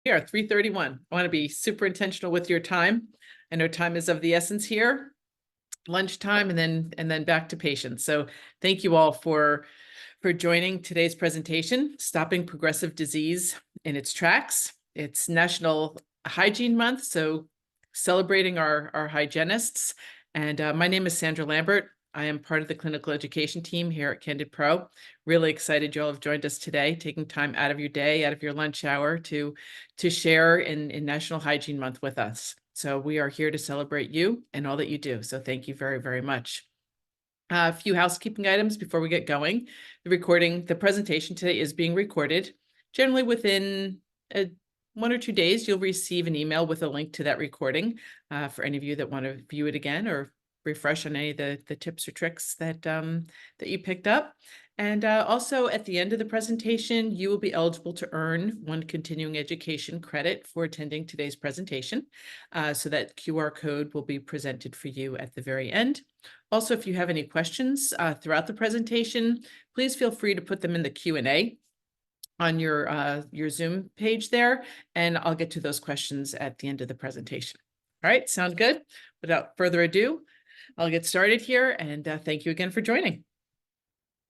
We are 3:31. I want to be super intentional with your time. I know time is of the essence here. Lunchtime and then back to patients. So thank you all for joining today's presentation, Stopping Progressive Disease in Its Tracks. It's National Hygiene Month, so celebrating our hygienists. And my name is Sandra Lambert. I am part of the clinical education team here at Candid Pro. Really excited you all have joined us today, taking time out of your day, out of your lunch hour to share in National Hygiene Month with us. So we are here to celebrate you and all that you do. So thank you very, very much. A few housekeeping items before we get going. The presentation today is being recorded. Generally within 1 or 2 days, you'll receive an email with a link to that recording for any of you that want to view it again or refresh on any of the tips or tricks that you picked up. And also at the end of the presentation, you will be eligible to earn 1 continuing education credit for attending today's presentation. So that QR code will be presented for you at the very end. Also, if you have any questions throughout the presentation, please feel free to put them in the Q&A on your Zoom page there, and I'll get to those questions at the end of the presentation. All right, sound good? Without further ado, I'll get started here, and thank you again for joining.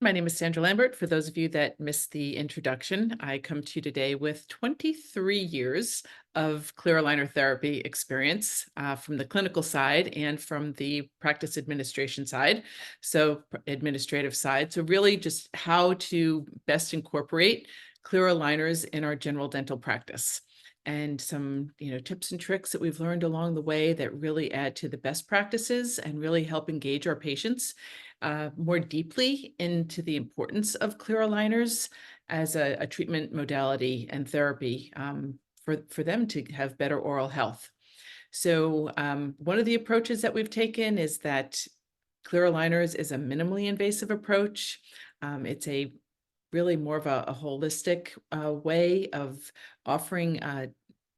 My name is Sandra Lambert. For those of you that missed the introduction, I come to you today with 23 years of clear aligner therapy experience from the clinical side and from the practice administration side, so administrative side. So really just how to best incorporate clear aligners in our general dental practice. And some tips and tricks that we've learned along the way that really add to the best practices and really help engage our patients more deeply into the importance of clear aligners as a treatment modality and therapy for them to have better oral health. So one of the approaches that we've taken is that clear aligners is a minimally invasive approach. It's a really more of a holistic way of offering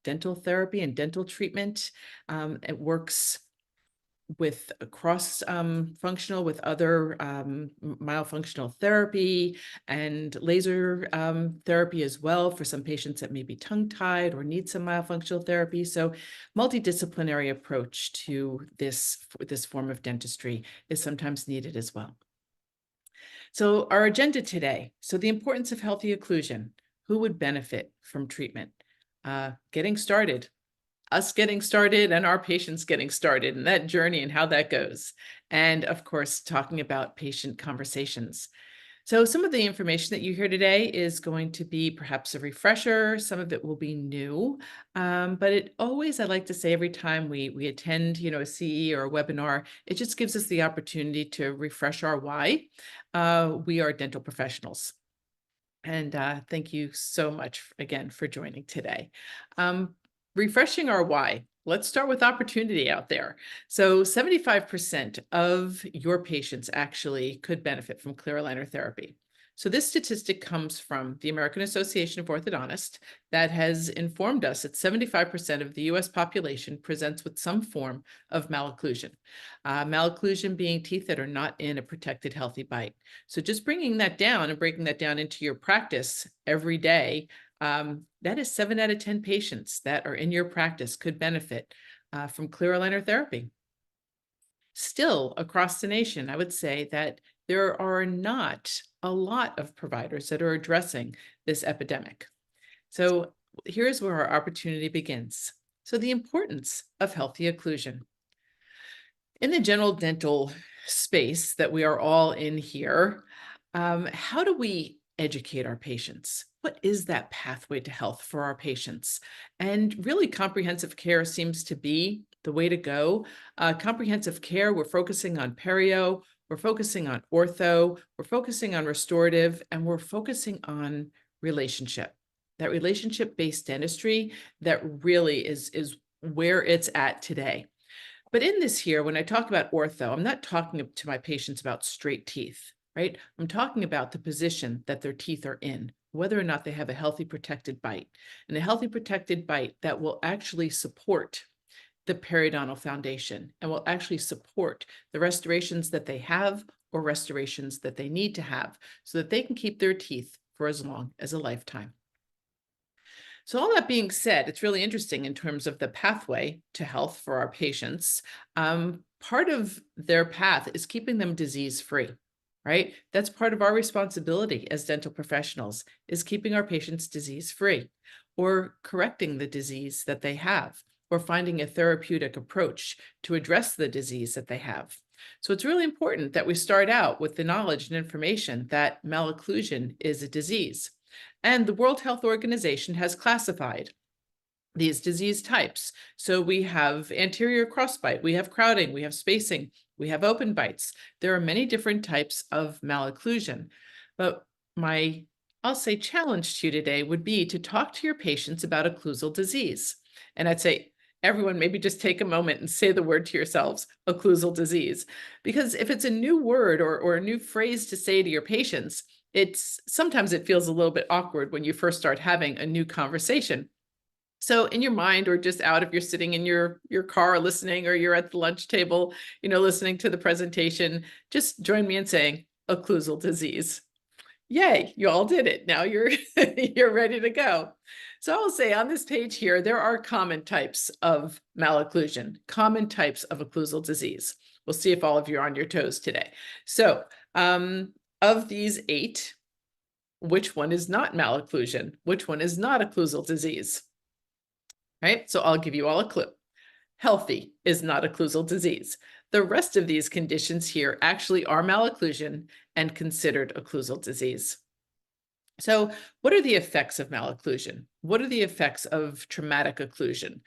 dental therapy and dental treatment. It works with cross functional with other myofunctional therapy and laser therapy as well for some patients that may be tongue-tied or need some myofunctional therapy. So multidisciplinary approach to this form of dentistry is sometimes needed as well. So our agenda today, so the importance of healthy occlusion. Who would benefit from treatment? Getting started. Us getting started and our patients getting started and that journey and how that goes. And of course, talking about patient conversations. So some of the information that you hear today is going to be perhaps a refresher. Some of it will be new, but it always, I like to say every time we attend, a CE or a webinar, it just gives us the opportunity to refresh our why. We are dental professionals. And thank you so much again for joining today. Refreshing our why. Let's start with opportunity out there. So 75% of your patients actually could benefit from clear aligner therapy. So this statistic comes from the American Association of Orthodontists that has informed us that 75% of the US population presents with some form of malocclusion. Malocclusion being teeth that are not in a protected healthy bite. So just bringing that down and breaking that down into your practice every day, that is 7 out of 10 patients that are in your practice could benefit from clear aligner therapy. Still, across the nation, I would say that there are not a lot of providers that are addressing this epidemic. So here's where our opportunity begins. So the importance of healthy occlusion. In the general dental space that we are all in here, how do we educate our patients? What is that pathway to health for our patients? And really comprehensive care seems to be the way to go. Comprehensive care, we're focusing on perio, we're focusing on ortho, we're focusing on restorative, and we're focusing on relationship. That relationship-based dentistry that really is where it's at today. But in this here, when I talk about ortho, I'm not talking to my patients about straight teeth, right? I'm talking about the position that their teeth are in, whether or not they have a healthy protected bite, and a healthy protected bite that will actually support the periodontal foundation and will actually support the restorations that they have or restorations that they need to have so that they can keep their teeth for as long as a lifetime. So all that being said, it's really interesting in terms of the pathway to health for our patients. Part of their path is keeping them disease-free, right? That's part of our responsibility as dental professionals, is keeping our patients disease-free or correcting the disease that they have or finding a therapeutic approach to address the disease that they have. So it's really important that we start out with the knowledge and information that malocclusion is a disease. And the World Health Organization has classified these disease types. So we have anterior crossbite, we have crowding, we have spacing, we have open bites. There are many different types of malocclusion. But I'll say challenge to you today would be to talk to your patients about occlusal disease. And I'd say, everyone, maybe just take a moment and say the word to yourselves, occlusal disease. Because if it's a new word or a new phrase to say to your patients, sometimes it feels a little bit awkward when you first start having a new conversation. So in your mind or just out, if you're sitting in your car listening, or you're at the lunch table, listening to the presentation, just join me in saying occlusal disease. Yay, you all did it. Now you're you're ready to go. So I'll say on this page here, there are common types of malocclusion, common types of occlusal disease. We'll see if all of you are on your toes today. So of these 8, which one is not malocclusion? Which one is not occlusal disease? Right? So I'll give you all a clue. Healthy is not occlusal disease. The rest of these conditions here actually are malocclusion and considered occlusal disease. So what are the effects of malocclusion? What are the effects of traumatic occlusion?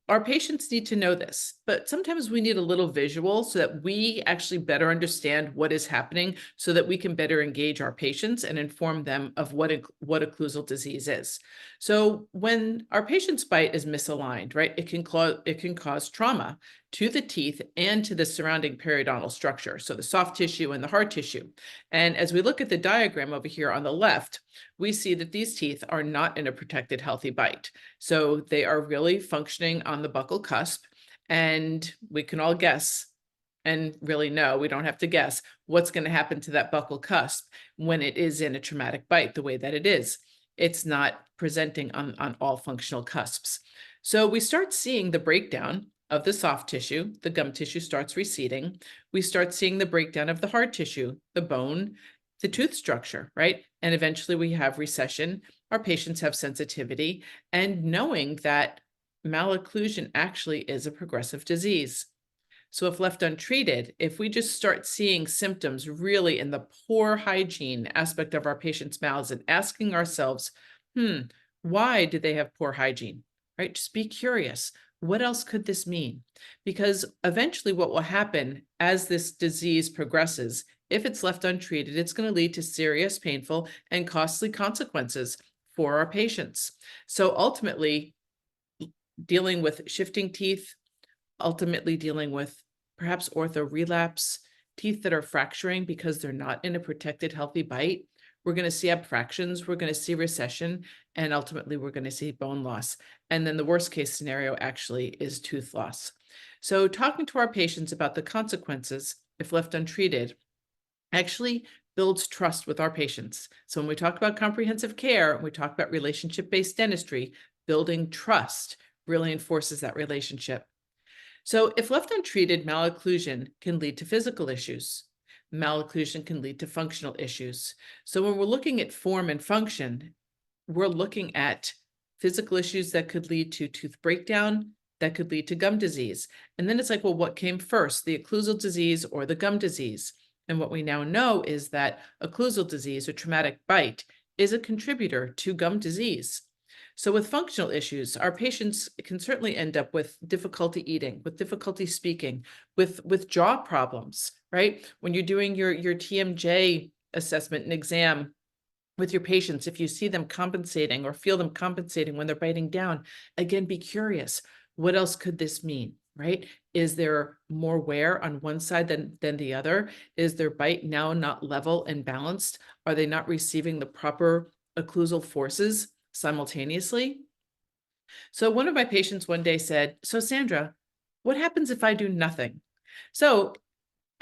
Our patients need to know this, but sometimes we need a little visual so that we actually better understand what is happening, so that we can better engage our patients and inform them of what occlusal disease is. So when our patient's bite is misaligned, right, it can cause trauma to the teeth and to the surrounding periodontal structure, so the soft tissue and the hard tissue. And as we look at the diagram over here on the left, we see that these teeth are not in a protected healthy bite. So they are really functioning on the buccal cusp, and we can all guess, and really know, we don't have to guess, what's going to happen to that buccal cusp when it is in a traumatic bite the way that it is. It's not presenting on all functional cusps. So we start seeing the breakdown of the soft tissue, the gum tissue starts receding. We start seeing the breakdown of the hard tissue, the bone, the tooth structure, right? And eventually we have recession. Our patients have sensitivity, and knowing that malocclusion actually is a progressive disease. So if left untreated, if we just start seeing symptoms really in the poor hygiene aspect of our patients' mouths and asking ourselves, why do they have poor hygiene, right? Just be curious. What else could this mean? Because eventually what will happen as this disease progresses, if it's left untreated, it's going to lead to serious, painful, and costly consequences for our patients. So ultimately, dealing with shifting teeth, ultimately dealing with perhaps ortho relapse, teeth that are fracturing because they're not in a protected healthy bite, we're going to see abfractions, we're going to see recession, and ultimately we're going to see bone loss. And then the worst case scenario actually is tooth loss. So talking to our patients about the consequences, if left untreated, actually builds trust with our patients. So when we talk about comprehensive care, we talk about relationship-based dentistry, building trust really enforces that relationship. So if left untreated, malocclusion can lead to physical issues. Malocclusion can lead to functional issues. So when we're looking at form and function, we're looking at physical issues that could lead to tooth breakdown, that could lead to gum disease. And then it's like, well, what came first, the occlusal disease or the gum disease? And what we now know is that occlusal disease or traumatic bite is a contributor to gum disease. So with functional issues, our patients can certainly end up with difficulty eating, with difficulty speaking, with jaw problems, right? When you're doing your TMJ assessment and exam with your patients, if you see them compensating or feel them compensating when they're biting down, again, be curious. What else could this mean, right? Is there more wear on one side than the other? Is their bite now not level and balanced? Are they not receiving the proper occlusal forces simultaneously? So one of my patients one day said, so Sandra, what happens if I do nothing? So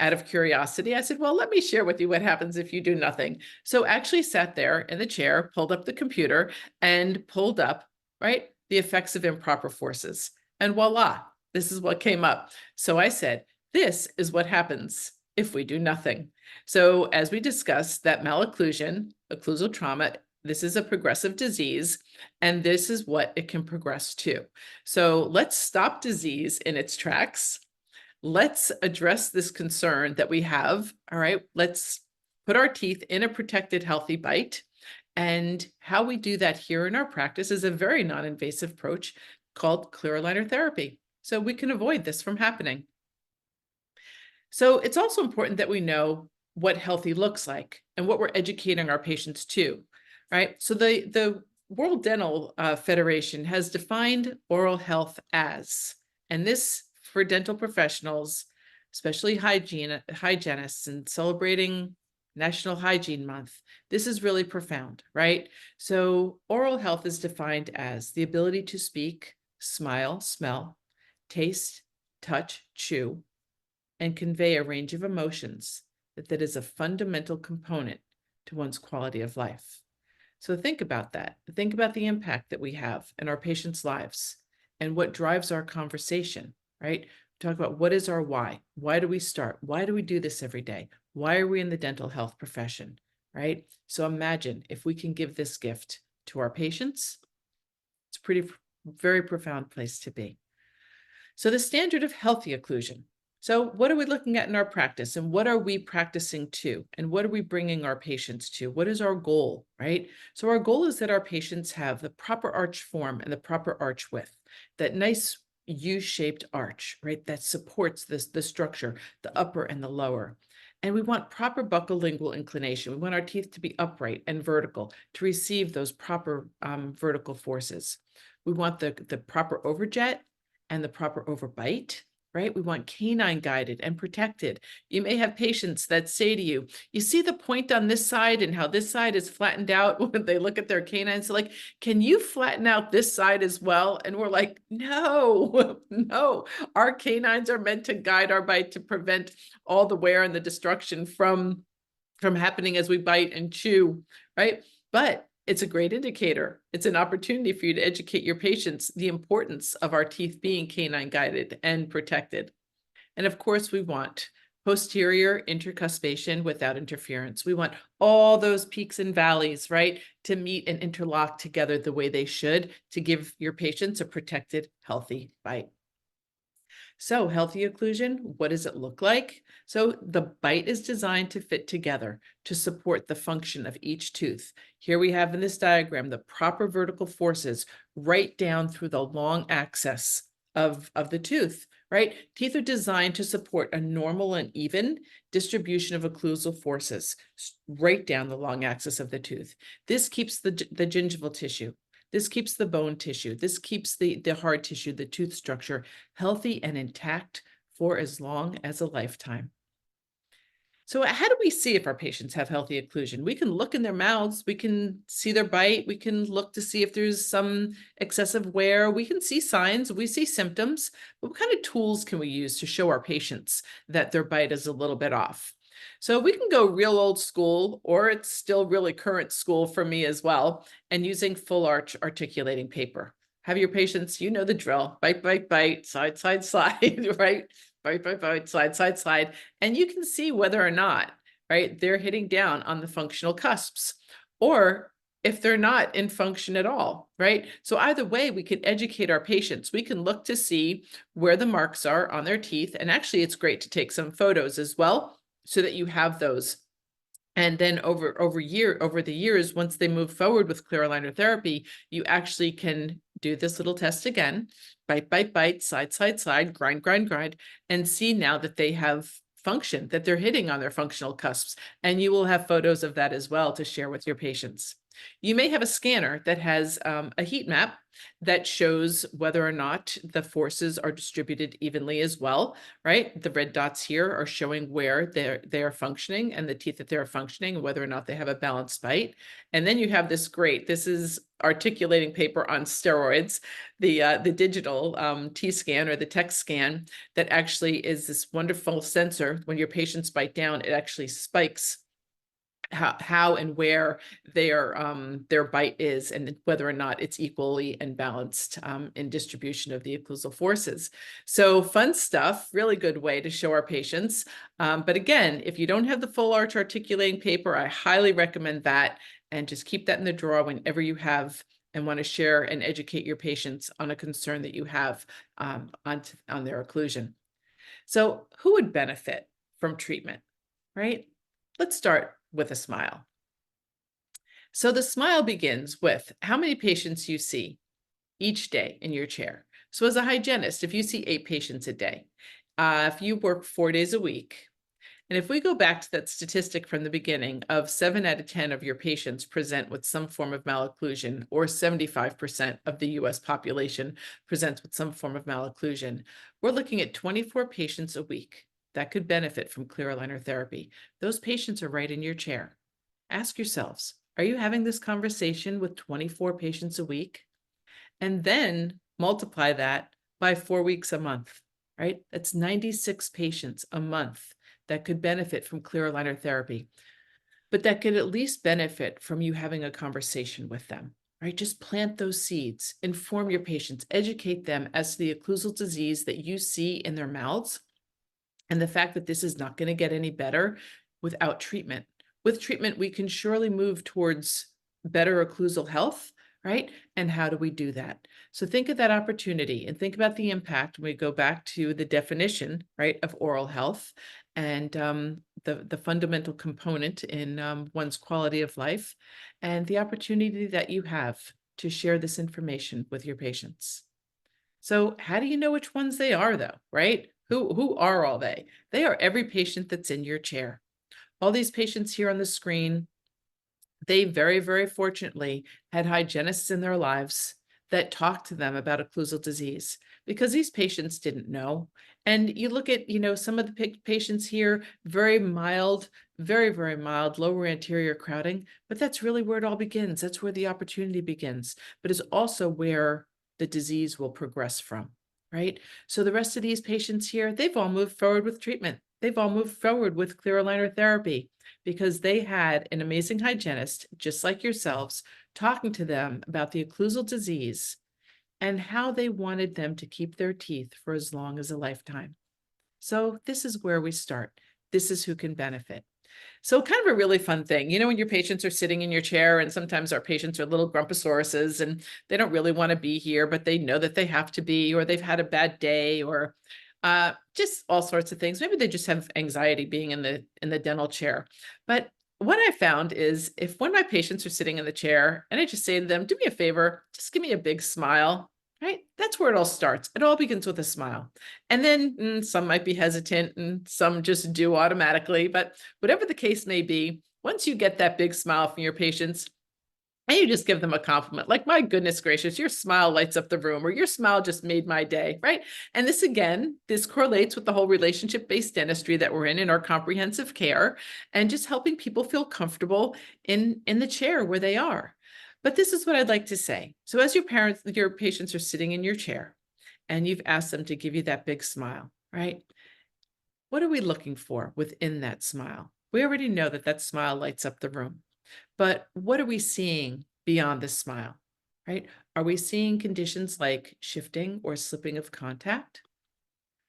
out of curiosity, I said, well, let me share with you what happens if you do nothing. So actually sat there in the chair, pulled up the computer and pulled up, right, the effects of improper forces. And voila, this is what came up. So I said, this is what happens if we do nothing. So as we discussed, that malocclusion, occlusal trauma, this is a progressive disease, and this is what it can progress to. So let's stop disease in its tracks. Let's address this concern that we have. All right, let's put our teeth in a protected, healthy bite. And how we do that here in our practice is a very non-invasive approach called clear aligner therapy. So we can avoid this from happening. So it's also important that we know what healthy looks like and what we're educating our patients to, right? So the World Dental Federation has defined oral health as, and this for dental professionals, especially hygienists, and celebrating National Hygiene Month, this is really profound, right? So oral health is defined as the ability to speak, smile, smell, taste, touch, chew, and convey a range of emotions that is a fundamental component to one's quality of life. So think about that. Think about the impact that we have in our patients' lives and what drives our conversation, right? Talk about what is our why? Why do we start? Why do we do this every day? Why are we in the dental health profession, right? So imagine if we can give this gift to our patients, it's a very profound place to be. So the standard of healthy occlusion. So what are we looking at in our practice, and what are we practicing to, and what are we bringing our patients to? What is our goal, right? So our goal is that our patients have the proper arch form and the proper arch width, that nice U-shaped arch, right? That supports the structure, the upper and the lower. And we want proper buccolingual inclination. We want our teeth to be upright and vertical to receive those proper vertical forces. We want the proper overjet and the proper overbite, right? We want canine guided and protected. You may have patients that say to you, you see the point on this side and how this side is flattened out when they look at their canines. So like, can you flatten out this side as well? And we're like, no, no, our canines are meant to guide our bite to prevent all the wear and the destruction from happening as we bite and chew, right? But it's a great indicator. It's an opportunity for you to educate your patients the importance of our teeth being canine guided and protected. And of course, we want posterior intercuspation without interference. We want all those peaks and valleys, right, to meet and interlock together the way they should to give your patients a protected, healthy bite. So healthy occlusion, what does it look like? So the bite is designed to fit together to support the function of each tooth. Here we have in this diagram the proper vertical forces right down through the long axis of the tooth, right? Teeth are designed to support a normal and even distribution of occlusal forces right down the long axis of the tooth. This keeps the gingival tissue. This keeps the bone tissue. This keeps the hard tissue, the tooth structure, healthy and intact for as long as a lifetime. So how do we see if our patients have healthy occlusion? We can look in their mouths. We can see their bite. We can look to see if there's some excessive wear. We can see signs. We see symptoms. But what kind of tools can we use to show our patients that their bite is a little bit off? So we can go real old school, or it's still really current school for me as well, and using full arch articulating paper. Have your patients, you know the drill, bite, bite, bite, side, side, slide, right? Bite, bite, bite, slide, slide, slide. And you can see whether or not, right, they're hitting down on the functional cusps, or if they're not in function at all, right? So either way, we can educate our patients. We can look to see where the marks are on their teeth. And actually, it's great to take some photos as well, so that you have those. And then over the years, once they move forward with clear aligner therapy, you actually can do this little test again, bite, bite, bite, side, side, side, grind, grind, grind, and see now that they have function, that they're hitting on their functional cusps. And you will have photos of that as well to share with your patients. You may have a scanner that has a heat map that shows whether or not the forces are distributed evenly as well, right? The red dots here are showing where they are functioning and the teeth that they're functioning, and whether or not they have a balanced bite. And then you have this is articulating paper on steroids, the digital T-scan or the text scan that actually is this wonderful sensor. When your patients bite down, it actually spikes how and where their bite is, and whether or not it's equally and balanced in distribution of the occlusal forces. So fun stuff, really good way to show our patients. But again, if you don't have the full arch articulating paper, I highly recommend that, and just keep that in the drawer whenever you have and want to share and educate your patients on a concern that you have on their occlusion. So who would benefit from treatment, right? Let's start with a smile. So the smile begins with how many patients you see each day in your chair. So as a hygienist, if you see 8 patients a day, if you work 4 days a week, and if we go back to that statistic from the beginning of 7 out of 10 of your patients present with some form of malocclusion, or 75% of the US population presents with some form of malocclusion, we're looking at 24 patients a week that could benefit from clear aligner therapy. Those patients are right in your chair. Ask yourselves, are you having this conversation with 24 patients a week? And then multiply that by 4 weeks a month, right? That's 96 patients a month that could benefit from clear aligner therapy, but that could at least benefit from you having a conversation with them, right? Just plant those seeds, inform your patients, educate them as to the occlusal disease that you see in their mouths, and the fact that this is not going to get any better without treatment. With treatment, we can surely move towards better occlusal health, right? And how do we do that? So think of that opportunity and think about the impact when we go back to the definition, right, of oral health and the fundamental component in one's quality of life, and the opportunity that you have to share this information with your patients. So how do you know which ones they are, though, right? Who are all they? They are every patient that's in your chair. All these patients here on the screen, they very, very fortunately had hygienists in their lives that talked to them about occlusal disease, because these patients didn't know. And you look at, some of the patients here, very mild, very, very mild lower anterior crowding, but that's really where it all begins. That's where the opportunity begins, but it's also where the disease will progress from, right? So the rest of these patients here, they've all moved forward with treatment. They've all moved forward with clear aligner therapy because they had an amazing hygienist, just like yourselves, talking to them about the occlusal disease and how they wanted them to keep their teeth for as long as a lifetime. So this is where we start. This is who can benefit. So kind of a really fun thing, when your patients are sitting in your chair, and sometimes our patients are little grumpusauruses and they don't really want to be here, but they know that they have to be, or they've had a bad day, or just all sorts of things. Maybe they just have anxiety being in the dental chair. But what I found is if one of my patients are sitting in the chair and I just say to them, do me a favor, just give me a big smile, right? That's where it all starts. It all begins with a smile. And then some might be hesitant and some just do automatically. But whatever the case may be, once you get that big smile from your patients, and you just give them a compliment, like, my goodness gracious, your smile lights up the room, or your smile just made my day, right? And this correlates with the whole relationship-based dentistry that we're in our comprehensive care, and just helping people feel comfortable in the chair where they are. But this is what I'd like to say. So as your patients are sitting in your chair and you've asked them to give you that big smile, right? What are we looking for within that smile? We already know that that smile lights up the room. But what are we seeing beyond the smile, right? Are we seeing conditions like shifting or slipping of contact?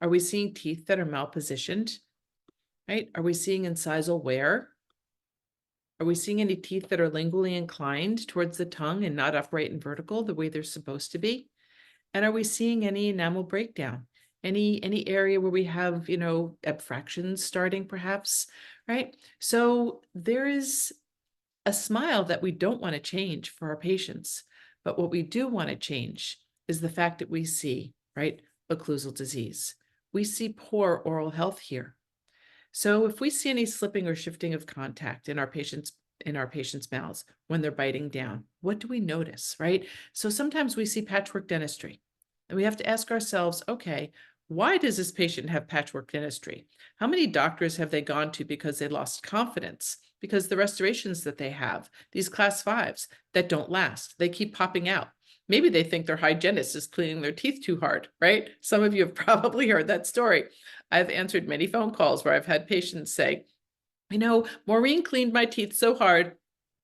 Are we seeing teeth that are malpositioned, right? Are we seeing incisal wear? Are we seeing any teeth that are lingually inclined towards the tongue and not upright and vertical the way they're supposed to be? And are we seeing any enamel breakdown? Any area where we have, abfractions starting perhaps, right? So there is a smile that we don't want to change for our patients. But what we do want to change is the fact that we see, right, occlusal disease. We see poor oral health here. So if we see any slipping or shifting of contact in our patients' in our patients' mouths when they're biting down? What do we notice, right? So sometimes we see patchwork dentistry, and we have to ask ourselves, okay, why does this patient have patchwork dentistry? How many doctors have they gone to because they lost confidence? Because the restorations that they have, these class fives that don't last, they keep popping out. Maybe they think their hygienist is cleaning their teeth too hard, right? Some of you have probably heard that story. I've answered many phone calls where I've had patients say, Maureen cleaned my teeth so hard,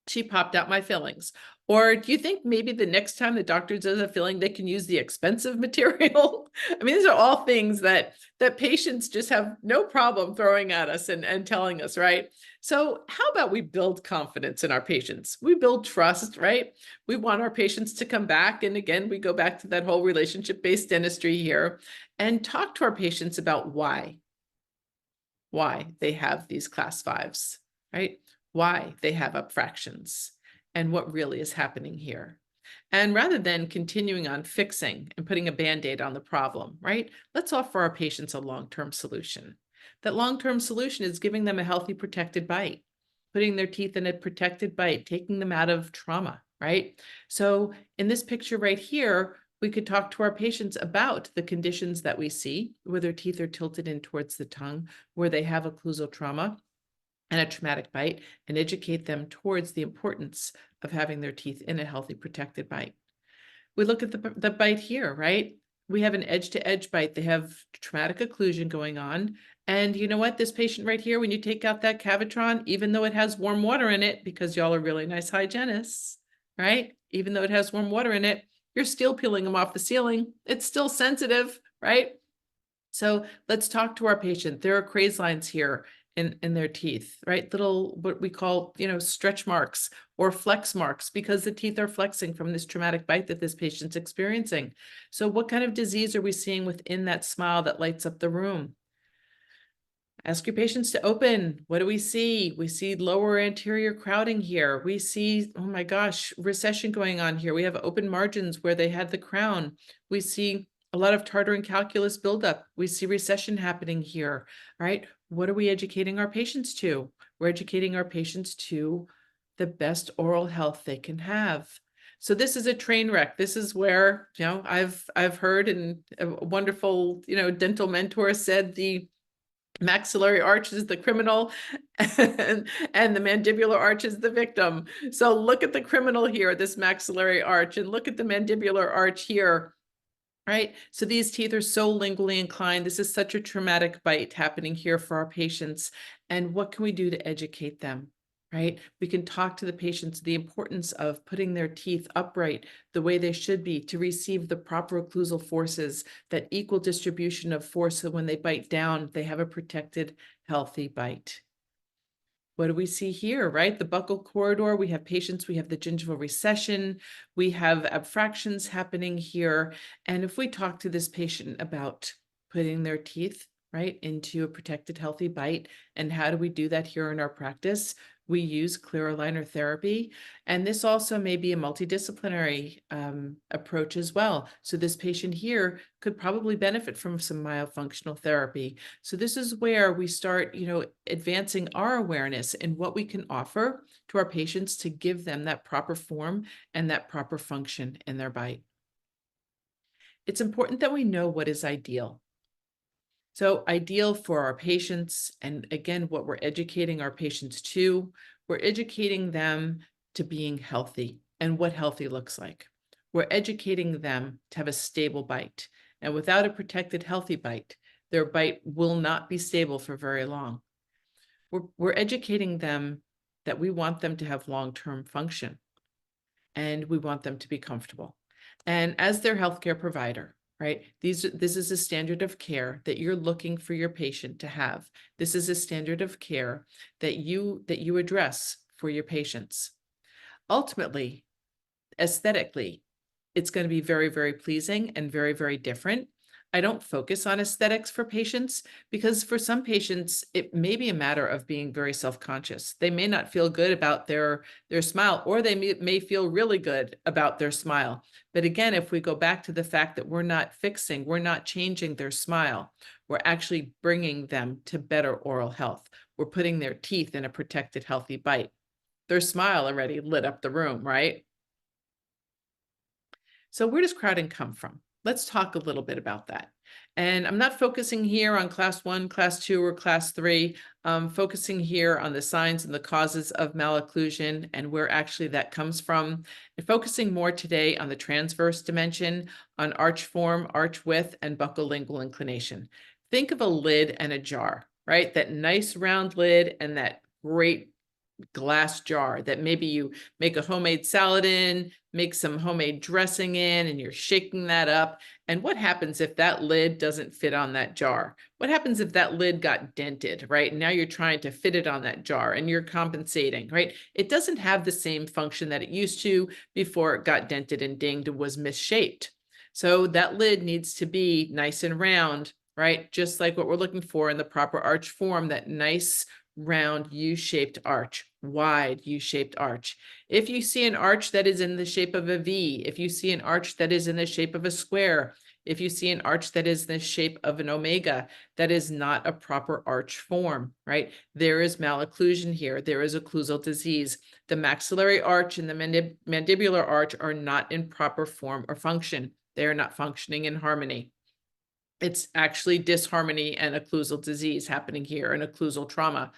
she popped out my fillings. Or do you think maybe the next time the doctor does a filling, they can use the expensive material? I mean, these are all things that patients just have no problem throwing at us and telling us, right? So how about we build confidence in our patients? We build trust, right? We want our patients to come back. And again, we go back to that whole relationship-based dentistry here and talk to our patients about why they have these class fives, right? Why they have up fractions and what really is happening here. And rather than continuing on fixing and putting a Band-Aid on the problem, right? Let's offer our patients a long-term solution. That long-term solution is giving them a healthy, protected bite, putting their teeth in a protected bite, taking them out of trauma, right? So in this picture right here, we could talk to our patients about the conditions that we see, where their teeth are tilted in towards the tongue, where they have occlusal trauma and a traumatic bite, and educate them towards the importance of having their teeth in a healthy, protected bite. We look at the bite here, right? We have an edge-to-edge bite. They have traumatic occlusion going on. And you know what? This patient right here, when you take out that Cavitron, even though it has warm water in it, because y'all are really nice hygienists, right? Even though it has warm water in it, you're still peeling them off the ceiling. It's still sensitive, right? So let's talk to our patient. There are craze lines here in their teeth, right? Little, what we call, stretch marks or flex marks, because the teeth are flexing from this traumatic bite that this patient's experiencing. So what kind of disease are we seeing within that smile that lights up the room? Ask your patients to open. What do we see? We see lower anterior crowding here. We see, oh my gosh, recession going on here. We have open margins where they had the crown. We see a lot of tartar and calculus buildup. We see recession happening here, right? What are we educating our patients to? We're educating our patients to the best oral health they can have. So this is a train wreck. This is where, I've heard, and a wonderful, dental mentor said the maxillary arch is the criminal and the mandibular arch is the victim. So look at the criminal here, this maxillary arch, and look at the mandibular arch here, right? So these teeth are so lingually inclined. This is such a traumatic bite happening here for our patients. And what can we do to educate them? Right? We can talk to the patients the importance of putting their teeth upright the way they should be to receive the proper occlusal forces, that equal distribution of force, so when they bite down, they have a protected, healthy bite. What do we see here, right? The buccal corridor, we have patients, we have the gingival recession, we have abfractions happening here. And if we talk to this patient about putting their teeth, right, into a protected, healthy bite, and how do we do that here in our practice? We use clear aligner therapy, and this also may be a multidisciplinary approach as well. So this patient here could probably benefit from some myofunctional therapy. So this is where we start, advancing our awareness in what we can offer to our patients to give them that proper form and that proper function in their bite. It's important that we know what is ideal. So ideal for our patients, and again, what we're educating our patients to, we're educating them to being healthy and what healthy looks like. We're educating them to have a stable bite. And without a protected, healthy bite, their bite will not be stable for very long. We're educating them that we want them to have long-term function, and we want them to be comfortable. And as their healthcare provider, right? This is a standard of care that you're looking for your patient to have. This is a standard of care that you address for your patients. Ultimately, aesthetically, it's going to be very, very pleasing and very, very different. I don't focus on aesthetics for patients because for some patients, it may be a matter of being very self-conscious. They may not feel good about their smile, or they may feel really good about their smile. But again, if we go back to the fact that we're not fixing, we're not changing their smile, we're actually bringing them to better oral health. We're putting their teeth in a protected, healthy bite. Their smile already lit up the room, right? So where does crowding come from? Let's talk a little bit about that. And I'm not focusing here on class 1, class 2, or class 3. I'm focusing here on the signs and the causes of malocclusion and where actually that comes from. And focusing more today on the transverse dimension, on arch form, arch width, and buccolingual inclination. Think of a lid and a jar, right? That nice round lid and that great glass jar that maybe you make a homemade salad in, make some homemade dressing in, and you're shaking that up. And what happens if that lid doesn't fit on that jar? What happens if that lid got dented, right? And now you're trying to fit it on that jar and you're compensating, right? It doesn't have the same function that it used to before it got dented and dinged and was misshaped. So that lid needs to be nice and round, right? Just like what we're looking for in the proper arch form, that nice round U-shaped arch, wide U-shaped arch. If you see an arch that is in the shape of a V, if you see an arch that is in the shape of a square, if you see an arch that is in the shape of an omega, that is not a proper arch form, right? There is malocclusion here. There is occlusal disease. The maxillary arch and the mandibular arch are not in proper form or function. They are not functioning in harmony. It's actually disharmony and occlusal disease happening here, and occlusal trauma.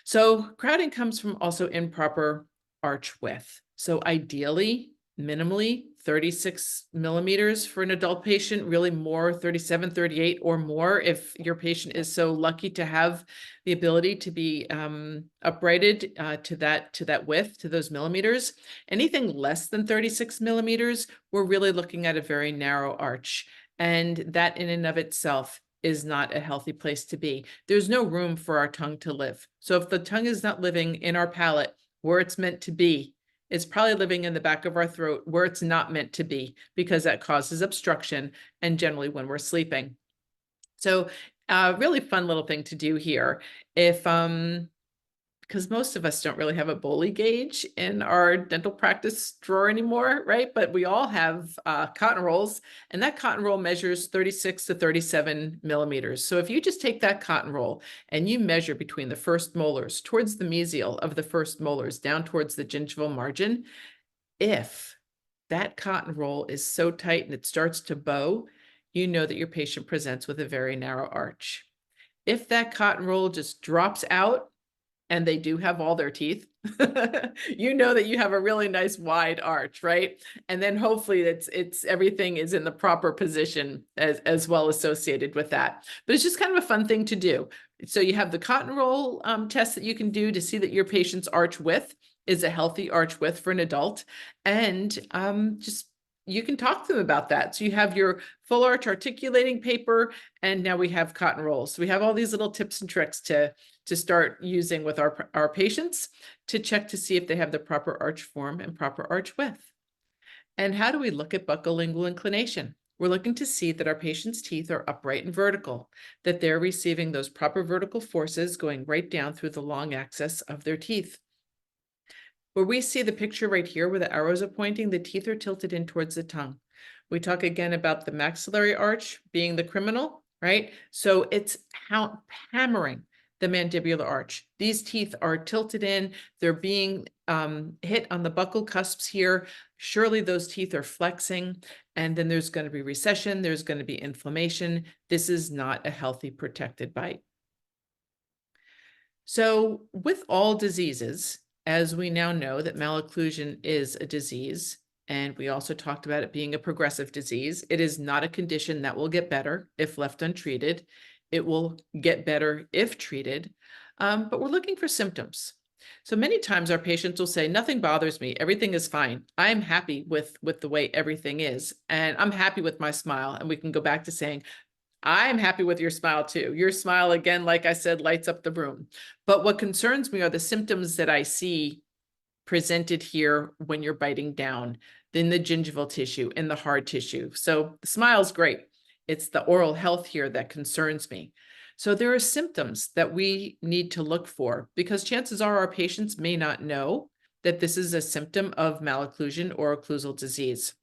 So crowding comes from also improper arch width. So ideally, minimally 36 millimeters for an adult patient, really more 37, 38 or more if your patient is so lucky to have the ability to be uprighted to that width, to those millimeters. Anything less than 36 millimeters, we're really looking at a very narrow arch. And that in and of itself is not a healthy place to be. There's no room for our tongue to live. So if the tongue is not living in our palate where it's meant to be, it's probably living in the back of our throat where it's not meant to be, because that causes obstruction, and generally when we're sleeping. So really fun little thing to do here. If because most of us don't really have a Bowley gauge in our dental practice drawer anymore, right? But we all have cotton rolls, and that cotton roll measures 36 to 37 millimeters. So if you just take that cotton roll and you measure between the first molars towards the mesial of the first molars down towards the gingival margin, if that cotton roll is so tight and it starts to bow, you know that your patient presents with a very narrow arch. If that cotton roll just drops out, and they do have all their teeth, you know that you have a really nice wide arch, right? And then hopefully it's everything is in the proper position as well associated with that. But it's just kind of a fun thing to do. So you have the cotton roll test that you can do to see that your patient's arch width is a healthy arch width for an adult. And just you can talk to them about that. So you have your full arch articulating paper, and now we have cotton rolls. So we have all these little tips and tricks to start using with our patients to check to see if they have the proper arch form and proper arch width. And how do we look at buccolingual inclination? We're looking to see that our patient's teeth are upright and vertical, that they're receiving those proper vertical forces going right down through the long axis of their teeth. Where we see the picture right here where the arrows are pointing, the teeth are tilted in towards the tongue. We talk again about the maxillary arch being the criminal, right? So it's hammering the mandibular arch. These teeth are tilted in, they're being hit on the buccal cusps here. Surely those teeth are flexing, and then there's going to be recession, there's going to be inflammation. This is not a healthy protected bite. So with all diseases, as we now know that malocclusion is a disease, and we also talked about it being a progressive disease, it is not a condition that will get better if left untreated. It will get better if treated, but we're looking for symptoms. So many times our patients will say, nothing bothers me, everything is fine. I'm happy with the way everything is, and I'm happy with my smile. And we can go back to saying, I'm happy with your smile too. Your smile, again, like I said, lights up the room. But what concerns me are the symptoms that I see presented here when you're biting down in the gingival tissue, in the hard tissue. So the smile's great. It's the oral health here that concerns me. So there are symptoms that we need to look for, because chances are our patients may not know that this is a symptom of malocclusion or occlusal disease.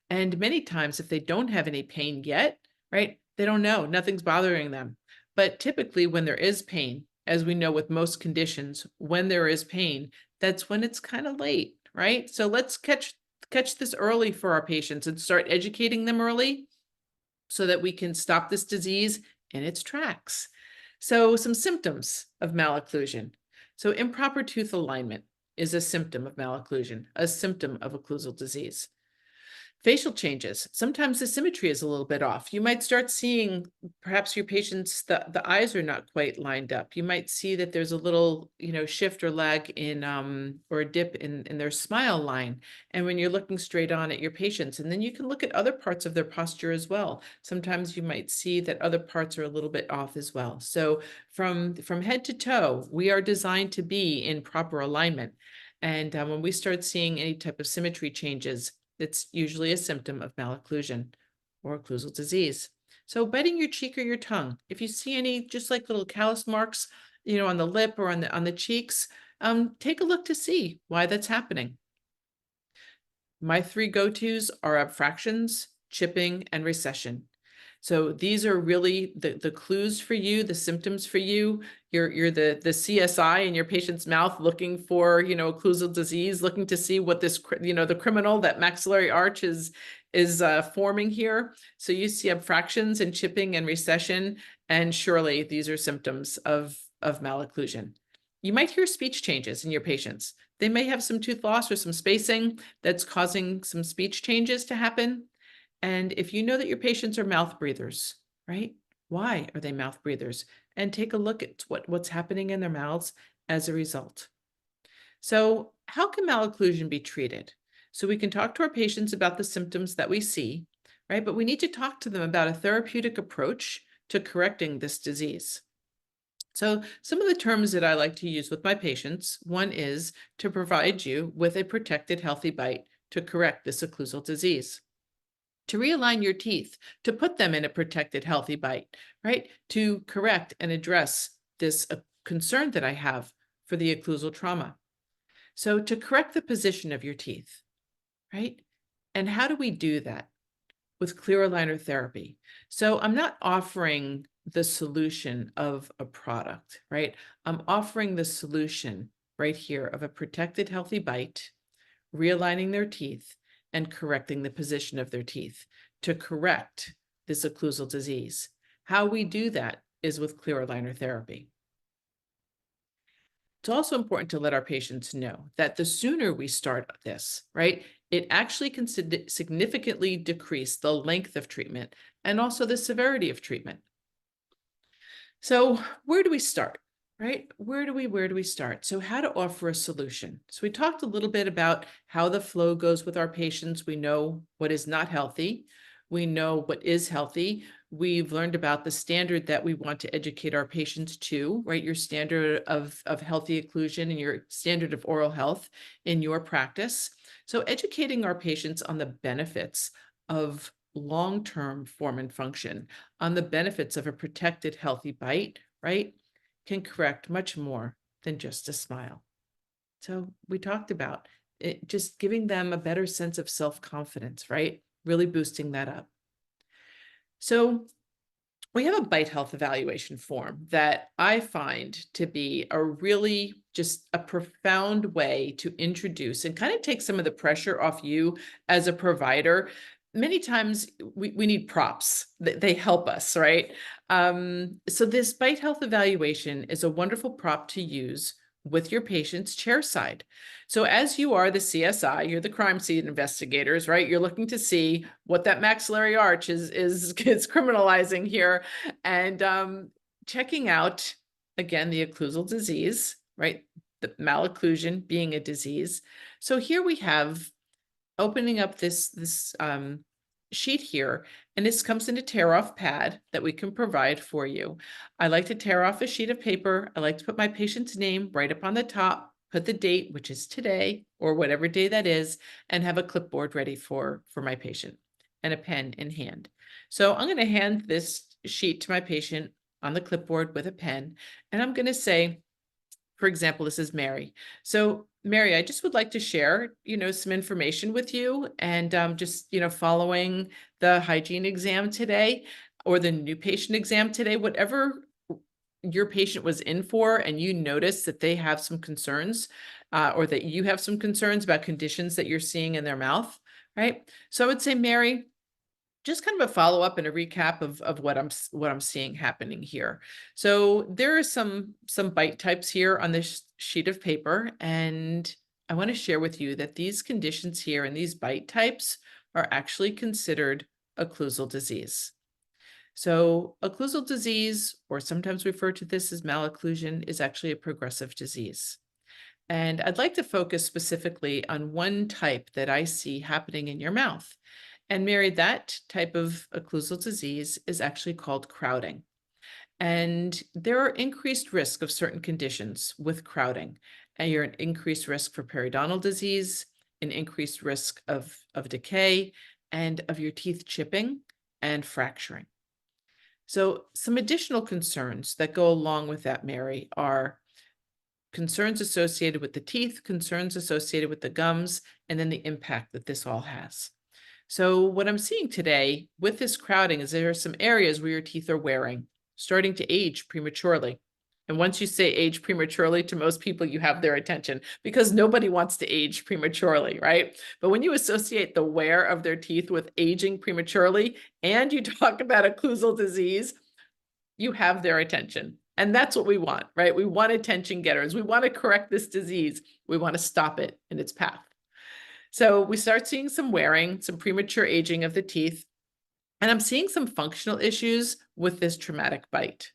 And many times, if they don't have any pain yet, right, they don't know, nothing's bothering them. But typically when there is pain as we know with most conditions, when there is pain, that's when it's kind of late, right? So let's catch this early for our patients and start educating them early so that we can stop this disease in its tracks. So some symptoms of malocclusion. So improper tooth alignment is a symptom of malocclusion, a symptom of occlusal disease. Facial changes. Sometimes the symmetry is a little bit off. You might start seeing perhaps your patients, the eyes are not quite lined up. You might see that there's a little, shift or lag in or a dip in their smile line. And when you're looking straight on at your patients, and then you can look at other parts of their posture as well. Sometimes you might see that other parts are a little bit off as well. So from head to toe, we are designed to be in proper alignment. And when we start seeing any type of symmetry changes, it's usually a symptom of malocclusion or occlusal disease. So biting your cheek or your tongue, if you see any just like little callus marks, on the lip or on the cheeks, take a look to see why that's happening. My three go-tos are abfractions, chipping, and recession. So these are really the clues for you, the symptoms for you. You're the CSI in your patient's mouth looking for, occlusal disease, looking to see what this, the criminal, that maxillary arch is forming here. So you see abfractions and chipping and recession, and surely these are symptoms of malocclusion. You might hear speech changes in your patients. They may have some tooth loss or some spacing that's causing some speech changes to happen. And if you know that your patients are mouth breathers, right? Why are they mouth breathers? And take a look at what's happening in their mouths as a result. So how can malocclusion be treated? So we can talk to our patients about the symptoms that we see, right? But we need to talk to them about a therapeutic approach to correcting this disease. So some of the terms that I like to use with my patients, one is to provide you with a protected healthy bite to correct this occlusal disease. To realign your teeth, to put them in a protected, healthy bite, right? To correct and address this concern that I have for the occlusal trauma. So to correct the position of your teeth, right? And how do we do that? With clear aligner therapy. So I'm not offering the solution of a product, right? I'm offering the solution right here of a protected, healthy bite, realigning their teeth, and correcting the position of their teeth to correct this occlusal disease. How we do that is with clear aligner therapy. It's also important to let our patients know that the sooner we start this, right, it actually can significantly decrease the length of treatment and also the severity of treatment. So where do we start? Right? Where do we start? So how to offer a solution. So we talked a little bit about how the flow goes with our patients. We know what is not healthy. We know what is healthy. We've learned about the standard that we want to educate our patients to, right? Your standard of healthy occlusion and your standard of oral health in your practice. So educating our patients on the benefits of long-term form and function, on the benefits of a protected healthy bite, right? Can correct much more than just a smile. So we talked about it, just giving them a better sense of self-confidence, right? Really boosting that up. So we have a bite health evaluation form that I find to be a really just a profound way to introduce and kind of take some of the pressure off you as a provider. Many times we need props that they help us, right? So this bite health evaluation is a wonderful prop to use with your patient's chair side. So as you are the CSI, you're the crime scene investigators, right? You're looking to see what that maxillary arch is criminalizing here, and checking out, again, the occlusal disease, right? The malocclusion being a disease. So here we have opening up this sheet here, and this comes in a tear-off pad that we can provide for you. I like to tear off a sheet of paper. I like to put my patient's name right up on the top, put the date, which is today or whatever day that is, and have a clipboard ready for my patient and a pen in hand. So I'm going to hand this sheet to my patient on the clipboard with a pen, and I'm going to say, for example, this is Mary. So Mary, I just would like to share, some information with you, and just, following the hygiene exam today or the new patient exam today, whatever your patient was in for and you notice that they have some concerns, or that you have some concerns about conditions that you're seeing in their mouth, right? So I would say, Mary, just kind of a follow-up and a recap of what I'm seeing happening here. So there are some bite types here on this sheet of paper, and I want to share with you that these conditions here and these bite types are actually considered occlusal disease. So occlusal disease, or sometimes referred to this as malocclusion, is actually a progressive disease. And I'd like to focus specifically on one type that I see happening in your mouth. And Mary, that type of occlusal disease is actually called crowding. And there are increased risk of certain conditions with crowding. And you're at increased risk for periodontal disease, an increased risk of decay, and of your teeth chipping and fracturing. So some additional concerns that go along with that, Mary, are concerns associated with the teeth, concerns associated with the gums, and then the impact that this all has. So what I'm seeing today with this crowding is there are some areas where your teeth are wearing, starting to age prematurely. And once you say age prematurely, to most people, you have their attention because nobody wants to age prematurely, right? But when you associate the wear of their teeth with aging prematurely, and you talk about occlusal disease, you have their attention. And that's what we want, right? We want attention getters. We want to correct this disease. We want to stop it in its path. So we start seeing some wearing, some premature aging of the teeth, and I'm seeing some functional issues with this traumatic bite.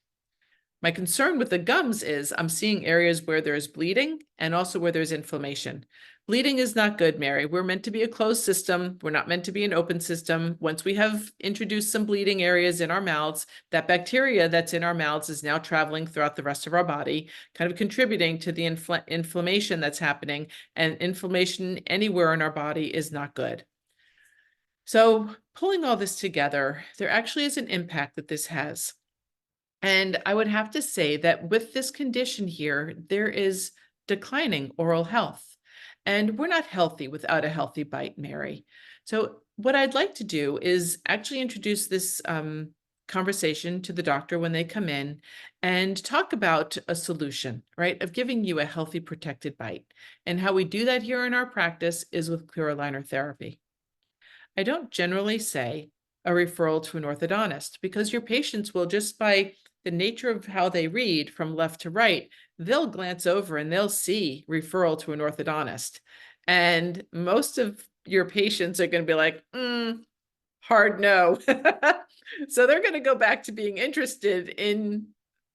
My concern with the gums is I'm seeing areas where there's bleeding and also where there's inflammation. Bleeding is not good, Mary. We're meant to be a closed system. We're not meant to be an open system. Once we have introduced some bleeding areas in our mouths, that bacteria that's in our mouths is now traveling throughout the rest of our body, kind of contributing to the inflammation that's happening. And inflammation anywhere in our body is not good. So pulling all this together, there actually is an impact that this has. And I would have to say that with this condition here, there is declining oral health. And we're not healthy without a healthy bite, Mary. So what I'd like to do is actually introduce this conversation to the doctor when they come in and talk about a solution, right, of giving you a healthy protected bite. And how we do that here in our practice is with clear aligner therapy. I don't generally say a referral to an orthodontist because your patients will, just by the nature of how they read from left to right, they'll glance over and they'll see referral to an orthodontist. And most of your patients are going to be like, hard no. So they're going to go back to being interested in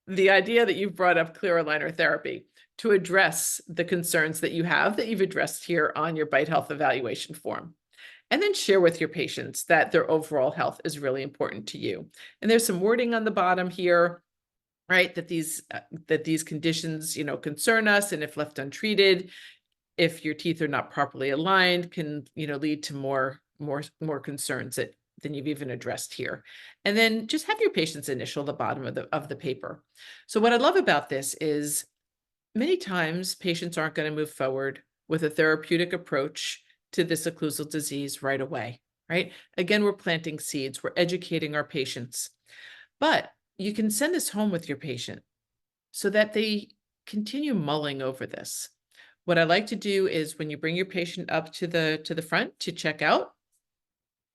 the idea that you've brought up clear aligner therapy to address the concerns that you have that you've addressed here on your bite health evaluation form. And then share with your patients that their overall health is really important to you. And there's some wording on the bottom here, right? That these conditions, concern us, and if left untreated, if your teeth are not properly aligned, can, lead to more concerns than you've even addressed here. And then just have your patients initial the bottom of the paper. So what I love about this is many times patients aren't going to move forward with a therapeutic approach to this occlusal disease right away, right? Again, we're planting seeds, we're educating our patients, but you can send this home with your patient so that they continue mulling over this. What I like to do is when you bring your patient up to the front to check out,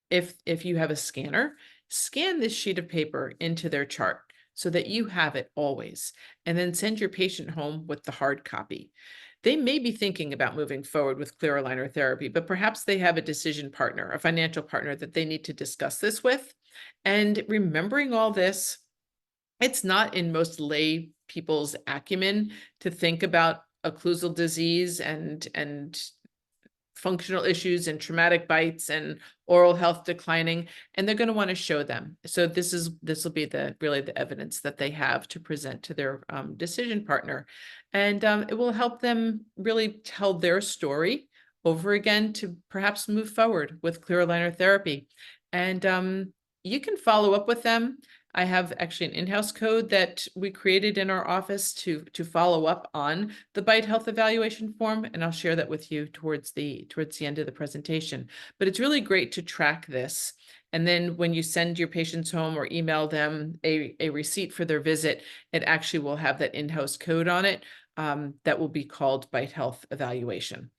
if you have a scanner, scan this sheet of paper into their chart so that you have it always, and then send your patient home with the hard copy. They may be thinking about moving forward with clear aligner therapy, but perhaps they have a decision partner, a financial partner that they need to discuss this with. And remembering all this, it's not in most lay people's acumen to think about occlusal disease and functional issues and traumatic bites and oral health declining, and they're going to want to show them. So this will be really the evidence that they have to present to their decision partner, and it will help them really tell their story over again to perhaps move forward with clear aligner therapy. And you can follow up with them. I have actually an in-house code that we created in our office to follow up on the bite health evaluation form, and I'll share that with you towards the end of the presentation. But it's really great to track this And then when you send your patients home or email them a receipt for their visit, it actually will have that in-house code on it that will be called Bite Health Evaluation.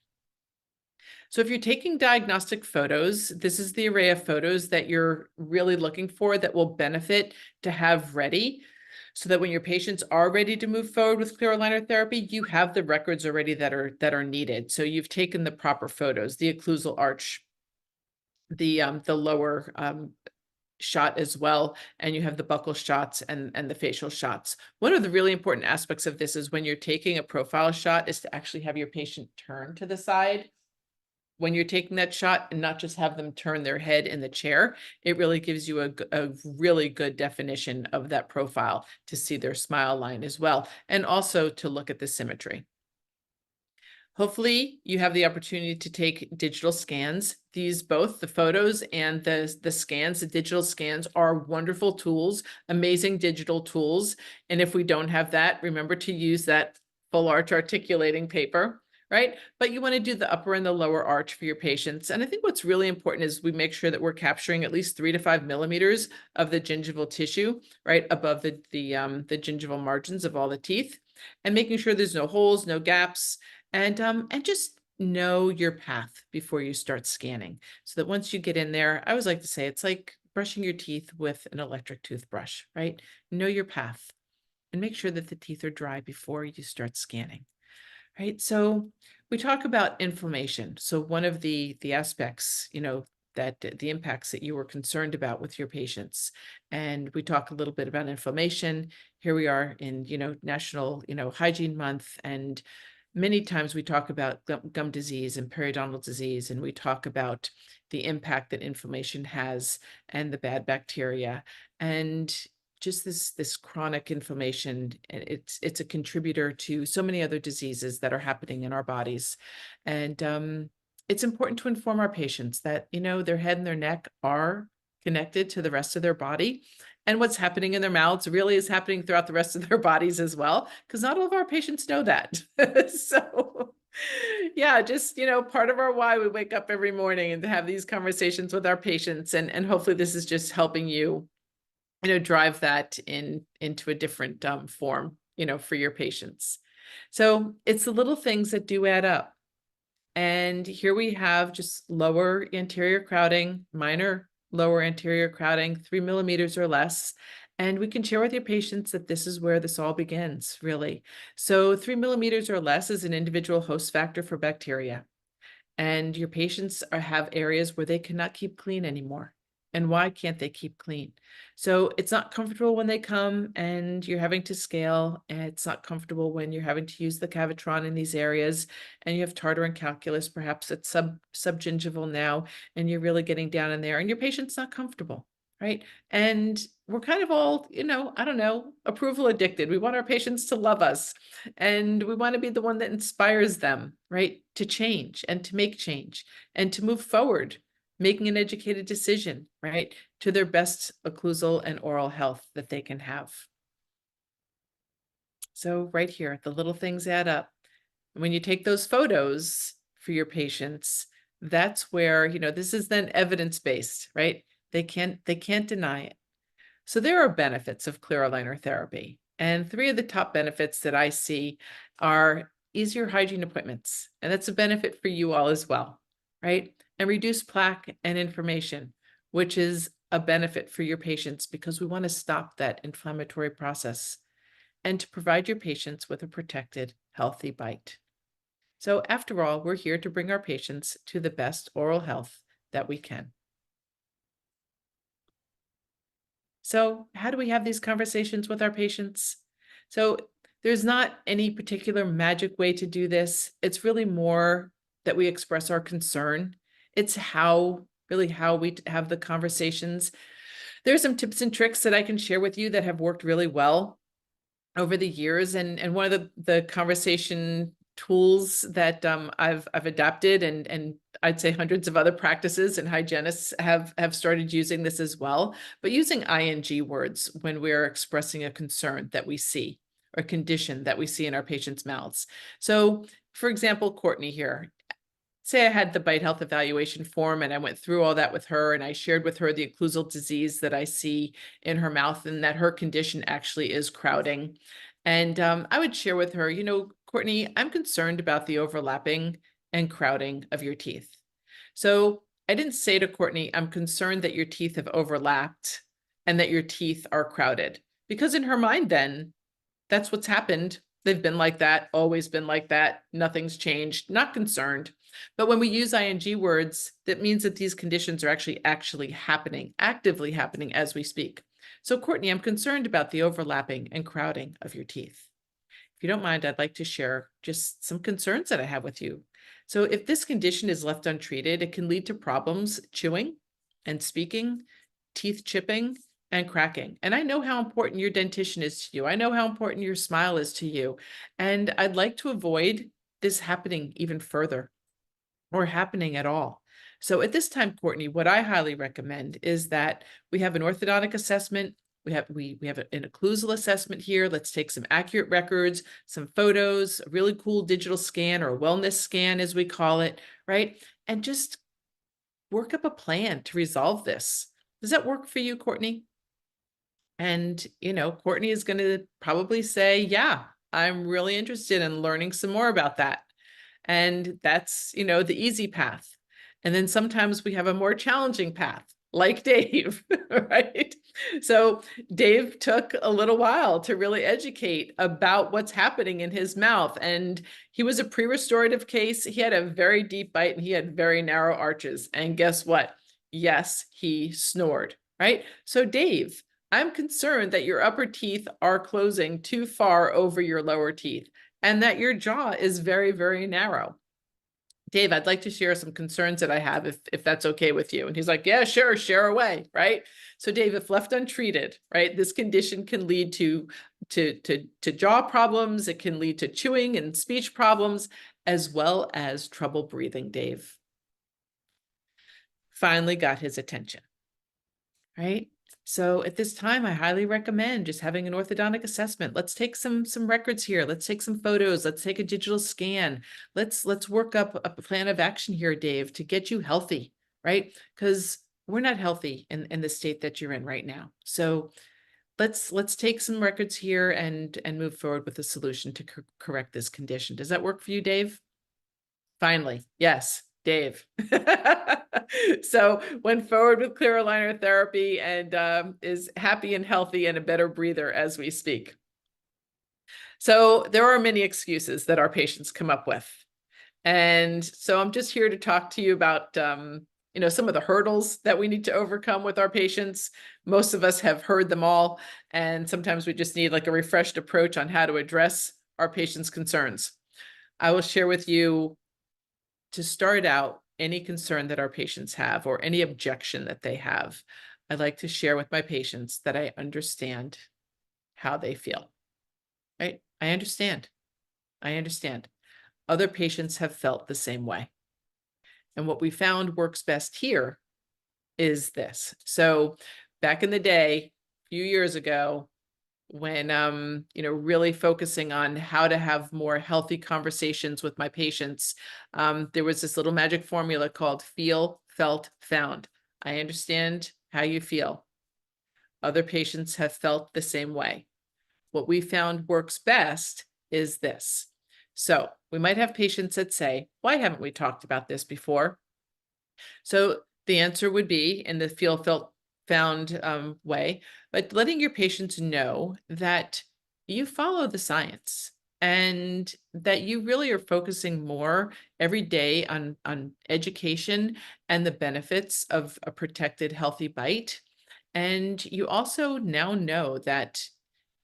So if you're taking diagnostic photos, this is the array of photos that you're really looking for that will benefit to have ready so that when your patients are ready to move forward with clear aligner therapy, you have the records already that are needed. So you've taken the proper photos, the occlusal arch, the lower shot as well, and you have the buccal shots and the facial shots. One of the really important aspects of this is when you're taking a profile shot is to actually have your patient turn to the side when you're taking that shot and not just have them turn their head in the chair. It really gives you a really good definition of that profile to see their smile line as well, and also to look at the symmetry. Hopefully you have the opportunity to take digital scans. These both the photos and the scans, the digital scans are wonderful tools, amazing digital tools. And if we don't have that, remember to use that full arch articulating paper, right? But you want to do the upper and the lower arch for your patients. And I think what's really important is we make sure that we're capturing at least 3 to 5 millimeters of the gingival tissue, right above the gingival margins of all the teeth, and making sure there's no holes, no gaps. And just know your path before you start scanning so that once you get in there, I always like to say it's like brushing your teeth with an electric toothbrush, right? Know your path and make sure that the teeth are dry before you start scanning, right? So we talk about inflammation. So one of the aspects, that the impacts that you were concerned about with your patients. And we talk a little bit about inflammation. Here we are in, National, Hygiene Month, and many times we talk about gum disease and periodontal disease, and we talk about the impact that inflammation has and the bad bacteria and just this chronic inflammation. It's a contributor to so many other diseases that are happening in our bodies. And it's important to inform our patients that, their head and their neck are connected to the rest of their body. And what's happening in their mouths really is happening throughout the rest of their bodies as well, because not all of our patients know that. So, yeah, just, part of our why we wake up every morning and to have these conversations with our patients. And hopefully this is just helping you, drive that into a different form, for your patients. So it's the little things that do add up. And here we have just lower anterior crowding, minor lower anterior crowding, 3 millimeters or less. And we can share with your patients that this is where this all begins, really. So 3 millimeters or less is an individual host factor for bacteria. And your patients have areas where they cannot keep clean anymore. And why can't they keep clean? So it's not comfortable when they come and you're having to scale, and it's not comfortable when you're having to use the cavitron in these areas, and you have tartar and calculus, perhaps it's subgingival now, and you're really getting down in there, and your patient's not comfortable, right? And we're kind of all, I don't know, approval addicted. We want our patients to love us, and we want to be the one that inspires them, right, to change and to make change and to move forward, making an educated decision, right, to their best occlusal and oral health that they can have. So right here, the little things add up. When you take those photos for your patients, that's where, this is then evidence-based, right? They can't deny it. So there are benefits of clear aligner therapy. And 3 of the top benefits that I see are easier hygiene appointments. And that's a benefit for you all as well, right? And reduce plaque and inflammation, which is a benefit for your patients because we want to stop that inflammatory process and to provide your patients with a protected, healthy bite. So after all, we're here to bring our patients to the best oral health that we can. So how do we have these conversations with our patients? So there's not any particular magic way to do this. It's really more that we express our concern. It's really how we have the conversations. There's some tips and tricks that I can share with you that have worked really well over the years. And one of the conversation tools that I've adapted, and I'd say hundreds of other practices and hygienists have started using this as well, but using ing words when we're expressing a concern that we see or condition that we see in our patients' mouths. So for example, Courtney here, say I had the bite health evaluation form and I went through all that with her and I shared with her the occlusal disease that I see in her mouth and that her condition actually is crowding. And I would share with her, Courtney, I'm concerned about the overlapping and crowding of your teeth. So I didn't say to Courtney, I'm concerned that your teeth have overlapped and that your teeth are crowded. Because in her mind, then that's what's happened. They've been like that, always been like that. Nothing's changed, not concerned. But when we use ing words, that means that these conditions are actually happening, actively happening as we speak. So Courtney, I'm concerned about the overlapping and crowding of your teeth. If you don't mind, I'd like to share just some concerns that I have with you. So if this condition is left untreated, it can lead to problems chewing and speaking, teeth chipping, and cracking. And I know how important your dentition is to you. I know how important your smile is to you. And I'd like to avoid this happening even further or happening at all. So at this time, Courtney, what I highly recommend is that we have an orthodontic assessment. We have an occlusal assessment here. Let's take some accurate records, some photos, a really cool digital scan or a wellness scan, as we call it, right? And just work up a plan to resolve this. Does that work for you, Courtney? And, Courtney is going to probably say, yeah, I'm really interested in learning some more about that. And that's, the easy path. And then sometimes we have a more challenging path, like Dave, right? So Dave took a little while to really educate about what's happening in his mouth. And he was a pre-restorative case. He had a very deep bite and he had very narrow arches. And guess what? Yes, he snored, right? So Dave, I'm concerned that your upper teeth are closing too far over your lower teeth and that your jaw is very, very narrow. Dave, I'd like to share some concerns that I have if that's okay with you. And he's like, yeah, sure, share away, right? So Dave, if left untreated, right, this condition can lead to jaw problems. It can lead to chewing and speech problems, as well as trouble breathing, Dave. Finally got his attention, right? So at this time, I highly recommend just having an orthodontic assessment. Let's take some records here. Let's take some photos. Let's take a digital scan. Let's work up a plan of action here, Dave, to get you healthy, right? Because we're not healthy in the state that you're in right now. So let's take some records here and move forward with a solution to correct this condition. Does that work for you, Dave? Finally, yes, Dave. So went forward with clear aligner therapy and is happy and healthy and a better breather as we speak. So there are many excuses that our patients come up with. And so I'm just here to talk to you about some of the hurdles that we need to overcome with our patients. Most of us have heard them all, and sometimes we just need like a refreshed approach on how to address our patients' concerns. I will share with you, to start out, any concern that our patients have or any objection that they have. I'd like to share with my patients that I understand how they feel, right? I understand. Other patients have felt the same way. And what we found works best here is this. So back in the day, a few years ago, when really focusing on how to have more healthy conversations with my patients, there was this little magic formula called feel, felt, found. I understand how you feel. Other patients have felt the same way. What we found works best is this. So we might have patients that say, why haven't we talked about this before? So the answer would be in the feel, felt, found way, but letting your patients know that you follow the science and that you really are focusing more every day on education and the benefits of a protected, healthy bite. And you also now know that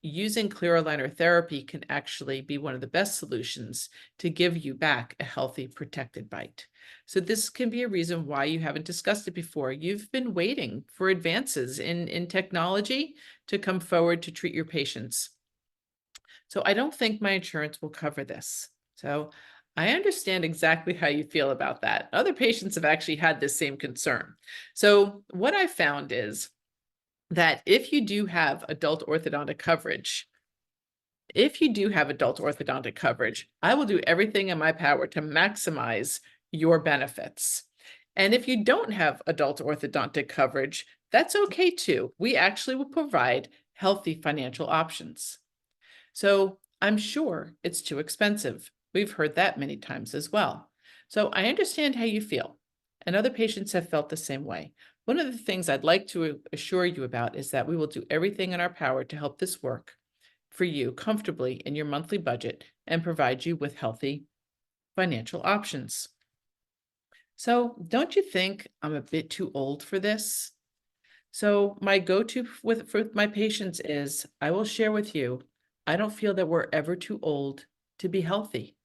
using clear aligner therapy can actually be one of the best solutions to give you back a healthy, protected bite. So this can be a reason why you haven't discussed it before. You've been waiting for advances in technology to come forward to treat your patients. So I don't think my insurance will cover this. So I understand exactly how you feel about that. Other patients have actually had this same concern. So what I found is that if you do have adult orthodontic coverage, I will do everything in my power to maximize your benefits. And if you don't have adult orthodontic coverage, that's okay too. We actually will provide healthy financial options. So I'm sure it's too expensive. We've heard that many times as well. So I understand how you feel, and other patients have felt the same way. One of the things I'd like to assure you about is that we will do everything in our power to help this work for you comfortably in your monthly budget and provide you with healthy financial options. So don't you think I'm a bit too old for this? So my go-to for my patients is I will share with you, I don't feel that we're ever too old to be healthy.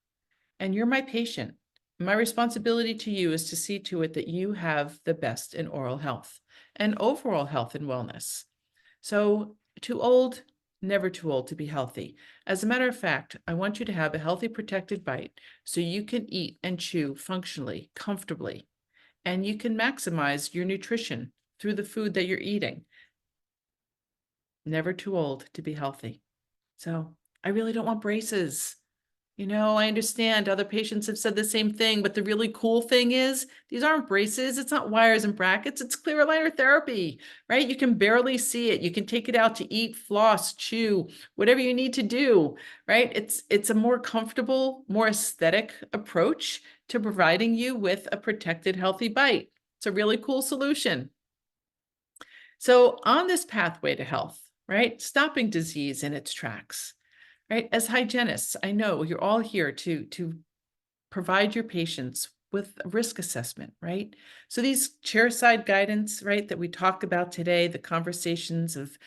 And you're my patient. My responsibility to you is to see to it that you have the best in oral health and overall health and wellness. So too old, never too old to be healthy. As a matter of fact, I want you to have a healthy protected bite so you can eat and chew functionally, comfortably, and you can maximize your nutrition through the food that you're eating. Never too old to be healthy. So I really don't want braces. I understand other patients have said the same thing, but the really cool thing is these aren't braces. It's not wires and brackets. It's clear aligner therapy, right? You can barely see it. You can take it out to eat, floss, chew, whatever you need to do, right? It's a more comfortable, more aesthetic approach to providing you with a protected, healthy bite. It's a really cool solution. So on this pathway to health, right? Stopping disease in its tracks, right? As hygienists, I know you're all here to provide your patients with a risk assessment, right? So these chairside guidance, right, that we talked about today, the conversations of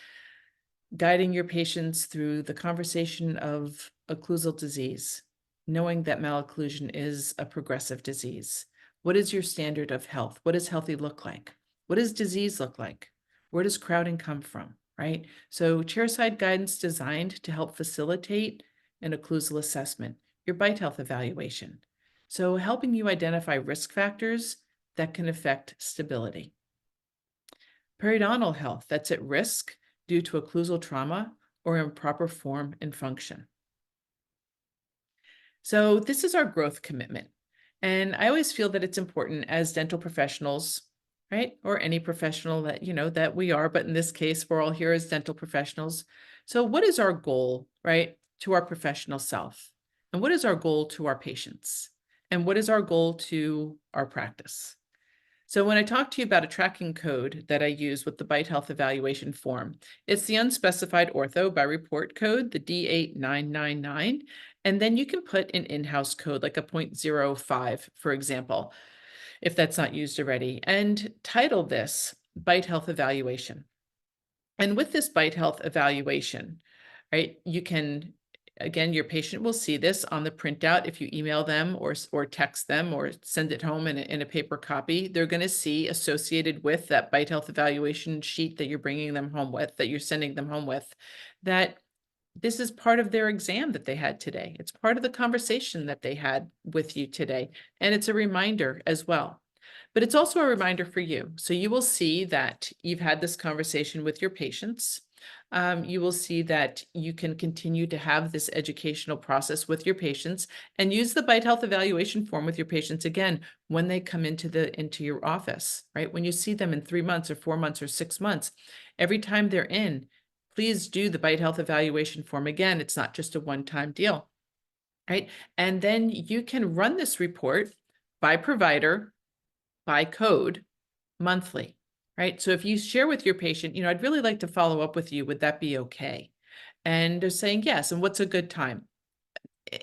guiding your patients through the conversation of occlusal disease, knowing that malocclusion is a progressive disease. What is your standard of health? What does healthy look like? What does disease look like? Where does crowding come from, right? So chairside guidance designed to help facilitate an occlusal assessment, your bite health evaluation. So helping you identify risk factors that can affect stability. Periodontal health that's at risk due to occlusal trauma or improper form and function. So this is our growth commitment. And I always feel that it's important as dental professionals, right? Or any professional that, that we are, but in this case, we're all here as dental professionals. So what is our goal, right? To our professional self? And what is our goal to our patients? And what is our goal to our practice? So when I talk to you about a tracking code that I use with the Bite Health Evaluation form, it's the unspecified ortho by report code, the D8999, and then you can put an in-house code like a 0.05, for example, if that's not used already, and title this Bite Health Evaluation. And with this Bite Health Evaluation, right, you can, again, your patient will see this on the printout. If you email them or text them or send it home in a paper copy, they're going to see associated with that Bite Health Evaluation sheet that you're bringing them home with, that you're sending them home with, that this is part of their exam that they had today. It's part of the conversation that they had with you today. And it's a reminder as well. But it's also a reminder for you. So you will see that you've had this conversation with your patients. You will see that you can continue to have this educational process with your patients and use the Bite Health Evaluation form with your patients again when they come into your office, right? When you see them in 3 months or 4 months or 6 months, every time they're in, please do the Bite Health Evaluation form again. It's not just a one-time deal, right? And then you can run this report by provider, by code, monthly, right? So if you share with your patient, I'd really like to follow up with you. Would that be okay? And they're saying yes. And what's a good time?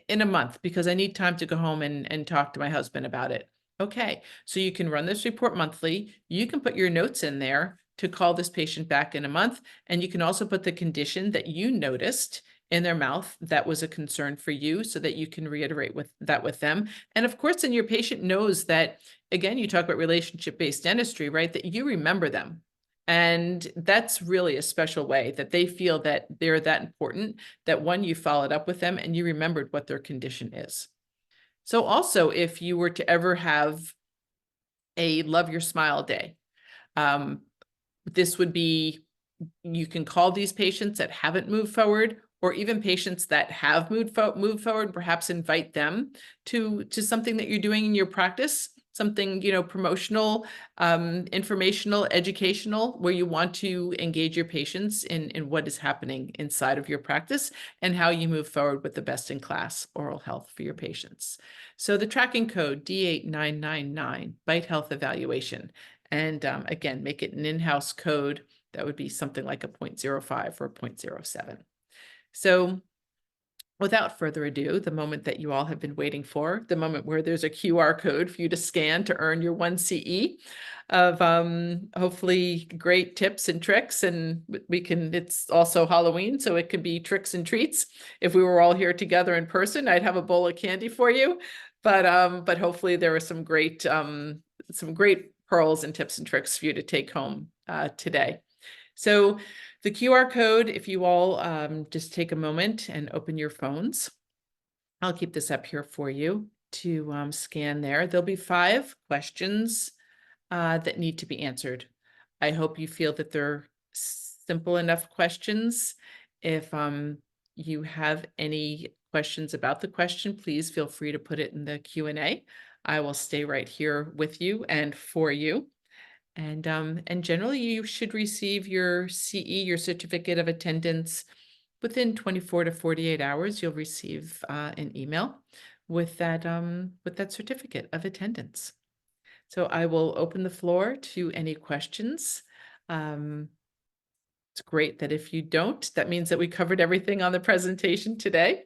In a month, because I need time to go home and talk to my husband about it. Okay, so you can run this report monthly. You can put your notes in there to call this patient back in a month. And you can also put the condition that you noticed in their mouth that was a concern for you so that you can reiterate with them. And of course, then your patient knows that, again, you talk about relationship-based dentistry, right? That you remember them. And that's really a special way that they feel that they're that important, that one, you followed up with them and you remembered what their condition is. So also, if you were to ever have a Love Your Smile Day, this would be, you can call these patients that haven't moved forward, or even patients that have moved forward, perhaps invite them to something that you're doing in your practice, something, promotional, informational, educational, where you want to engage your patients in what is happening inside of your practice and how you move forward with the best-in-class oral health for your patients. So the tracking code D8999, Bite Health Evaluation. And again, make it an in-house code. That would be something like a 0.05 or a 0.07. So without further ado, the moment that you all have been waiting for, the moment where there's a QR code for you to scan to earn your 1 CE of hopefully great tips and tricks. And it's also Halloween, so it could be tricks and treats. If we were all here together in person, I'd have a bowl of candy for you. But hopefully there are some great pearls and tips and tricks for you to take home today. So the QR code, if you all just take a moment and open your phones, I'll keep this up here for you to scan there. There'll be 5 questions that need to be answered. I hope you feel that they're simple enough questions. If you have any questions about the question, please feel free to put it in the Q&A. I will stay right here with you and for you. And generally, you should receive your CE, your certificate of attendance, within 24 to 48 hours. You'll receive an email with that certificate of attendance. So I will open the floor to any questions. It's great that if you don't, that means that we covered everything on the presentation today.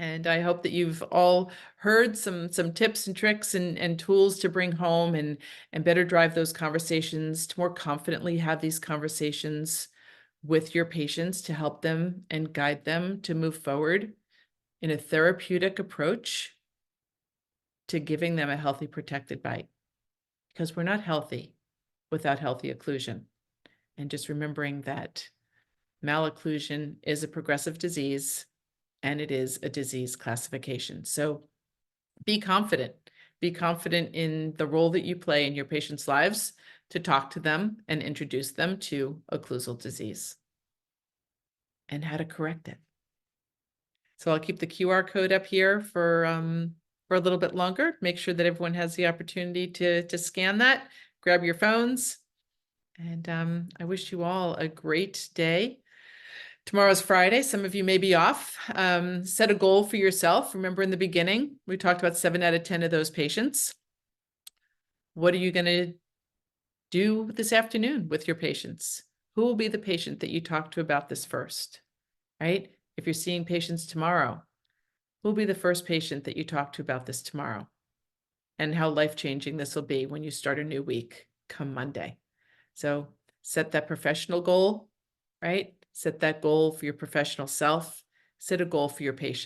And I hope that you've all heard some tips and tricks and tools to bring home and better drive those conversations, to more confidently have these conversations with your patients, to help them and guide them to move forward in a therapeutic approach to giving them a healthy, protected bite. Because we're not healthy without healthy occlusion. And just remembering that malocclusion is a progressive disease, and it is a disease classification. So be confident in the role that you play in your patients' lives to talk to them and introduce them to occlusal disease and how to correct it. So I'll keep the QR code up here for a little bit longer. Make sure that everyone has the opportunity to scan that, grab your phones, and I wish you all a great day. Tomorrow's Friday. Some of you may be off. Set a goal for yourself. Remember in the beginning, we talked about 7 out of 10 of those patients. What are you going to do this afternoon with your patients? Who will be the patient that you talk to about this first, right? If you're seeing patients tomorrow, who will be the first patient that you talk to about this tomorrow? And how life-changing this will be when you start a new week come Monday. So set that professional goal, right? Set that goal for your professional self. Set a goal for your patient.